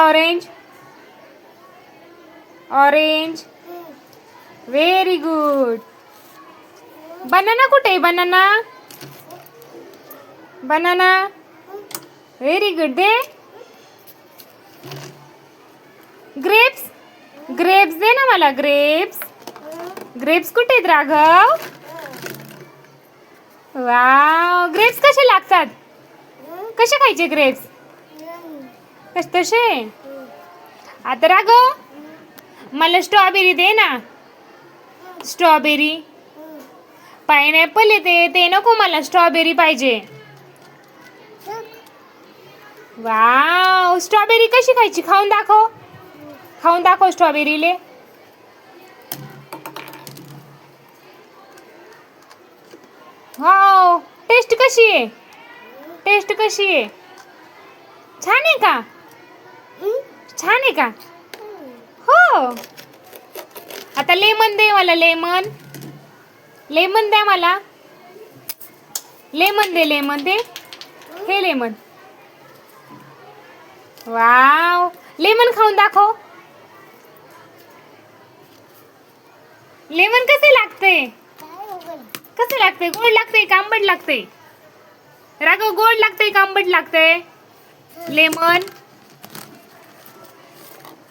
Orange? Orange. Very good. Banana कुठे आहे? Banana. Banana. Very good. दे. ग्रेप्स. ग्रेप्स दे ना मला. ग्रेप्स. ग्रेप्स कुठे आहेत राघव? वाव. ग्रेप्स कसे लागतात? कसे खायचे ग्रेप्स? तसे. आता राघव मला स्ट्रॉबेरी दे ना. स्ट्रॉबेरी. पाइनएप्पल येते ते नको मला. स्ट्रॉबेरी पाहिजे. वाव. स्ट्रॉबेरी कशी खायची? खाऊन दाखव. खाऊन दाखव स्ट्रॉबेरीले. वाव. टेस्ट कशी आहे? टेस्ट कशी आहे? छान आहे का? छान आहे का? हो. आता लेमन दे मला. लेमन. लेमन द्या मला. लेमन दे. लेमन दे. हे लेमन. वाव. लेमन खाऊन दाखव. लेमन कसे लागते? कसे लागते? गोड लागते का आंबट लागते? राघव गोड लागते का आंबट लागते? लेमन.